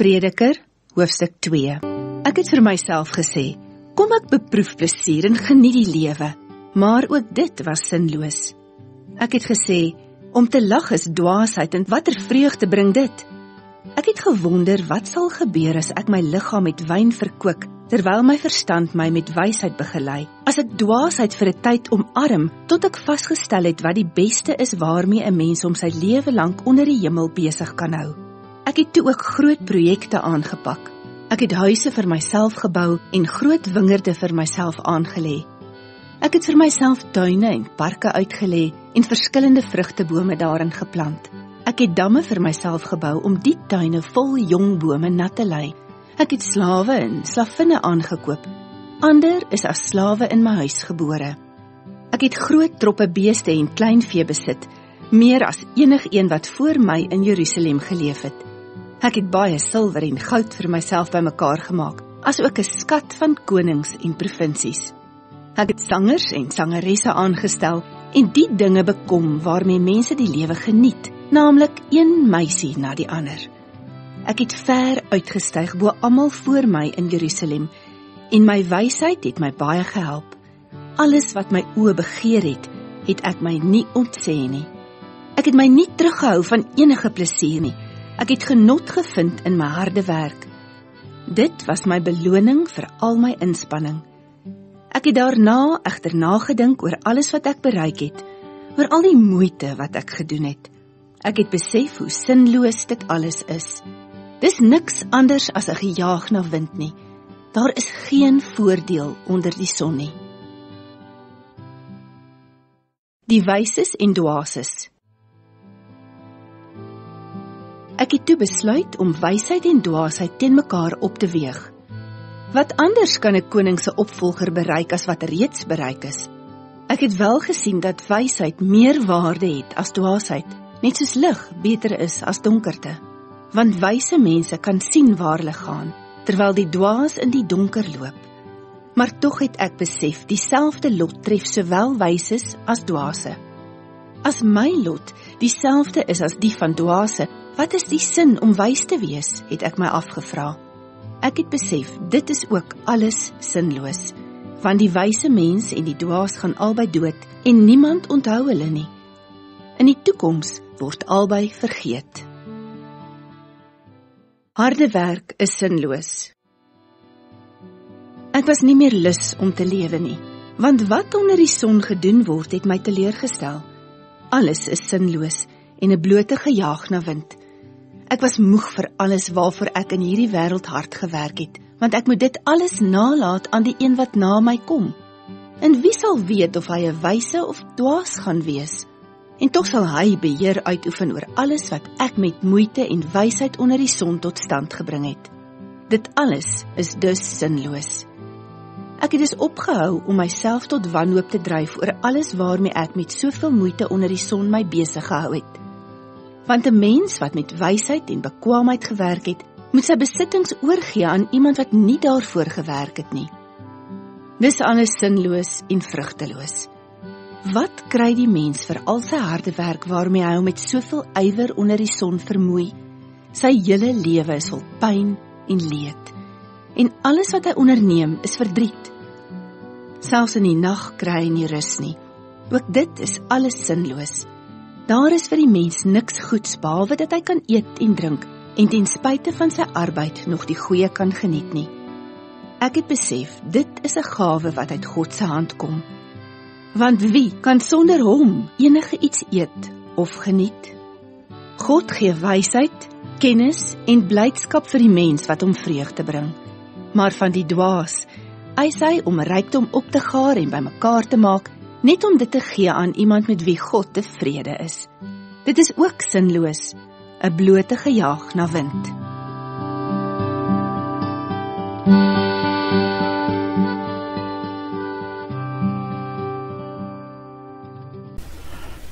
Prediker, hoofstuk 2. Ek het vir myself gesê, kom ek beproef plesier en geniet die lewe, maar ook dit was sinloos. Ek het gesê, om te lag is dwaasheid en watter vreugde bring dit? Ek het gewonder wat sal gebeur as ek my liggaam met wyn verkook, terwyl my verstand my met wysheid begelei, as ek dwaasheid vir 'n tyd omarm, tot ek vasgestel het wat die beste is waarmee 'n mens om sy lewe lank onder die hemel besig kan hou. Ek het toe ook groot projekte aangepak. Ek het huise vir myself gebou en groot wingerde vir myself aangelê. Ek het vir myself tuine en parke uitgelê en verskillende vrugtebome daarin geplant. Ek het damme vir myself gebou om die tuine vol jong bome nat te lei. Ek het slawe en slavinne aangekoop. Ander is as slawe in my huis gebore. Ek het groot troppe beeste en kleinvee besit, meer as enigeen wat voor my in Jerusalem geleef het. Ek het baie silwer en goud vir myself bymekaar gemaak, as ook 'n skat van konings en provinsies. Ek het sangers en sangeresse aangestel en die dinge bekom waarmee mense die lewe geniet, naamlik een meisie na die ander. Ek het ver uitgestyg bo almal voor my in Jerusalem en my wysheid het my baie gehelp. Alles wat my oë begeer het ek my nie ontsê nie. Ek het my nie teruggehou van enige plesier nie. Ek het genot gevind in my harde werk. Dit was my beloning vir al my inspanning. Ek het daarna egter nagedink oor alles wat ek bereik het, oor al die moeite wat ek gedoen het. Ek het besef hoe sinloos dit alles is. Dis niks anders as 'n gejaag na wind nie. Daar is geen voordeel onder die son nie. Die wyses en dwaases. Ek het toe besluit om wysheid en dwaasheid teen mekaar op te weeg. Wat anders kan 'n koning se opvolger bereik as wat reeds bereik is? Ek het wel gesien dat wysheid meer waarde het as dwaasheid, net soos lig beter is as donkerte. Want wyse mense kan sien waar hulle gaan, terwyl die dwaas in die donker loop. Maar tog het ek besef, dieselfde lot tref sowel wyses as dwaase. As my lot dieselfde is as die van dwaase, wat is die sin om wys te wees, het ek my afgevra. Ek het besef, dit is ook alles sinloos, want die wyse mens en die dwaas gaan albei dood en niemand onthou hulle nie. In die toekoms word albei vergeet. Harde werk is sinloos. Ek was nie meer lus om te lewe nie, want wat onder die son gedoen word, het my teleurgestel. Alles is sinloos en 'n blote gejaag na wind. Ek was moeg vir alles waarvoor ek in hierdie wêreld hard gewerk het, want ek moet dit alles nalat aan die een wat na my kom. En wie sal weet of hy 'n wyse of dwaas gaan wees? En tog sal hy beheer uitoefen oor alles wat ek met moeite en wysheid onder die son tot stand gebring het. Dit alles is dus sinloos. Ek het dus opgehou om myself tot wanhoop te dryf oor alles waarmee ek met soveel moeite onder die son my besig gehou het. Want 'n mens wat met wysheid en bekwaamheid gewerk het, moet sy besittings oorgee aan iemand wat nie daarvoor gewerk het nie. Dis alles sinloos en vrugteloos. Wat kry die mens vir al sy harde werk waarmee hy hom met soveel ywer onder die son vermoei? Sy hele lewe is vol pyn en leed. En alles wat hy onderneem is verdriet. Selfs in die nag kry hy nie rus nie. Ook dit is alles sinloos. Daar is vir die mens niks goeds behalwe dat hy kan eet en drink en ten spyte van sy arbeid nog die goeie kan geniet nie. Ek het besef, dit is 'n gawe wat uit God se hand kom. Want wie kan sonder hom enige iets eet of geniet? God gee wysheid, kennis en blydskap vir die mens wat hom vreugde bring. Maar van die dwaas eis hy om rykdom op te gaar en bymekaar te maak, net om dit te gee aan iemand met wie God tevrede is. Dit is ook sinloos, 'n blote gejaag na wind.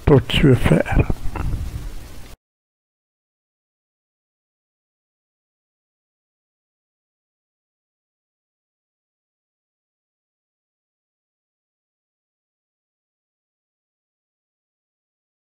Tot sover.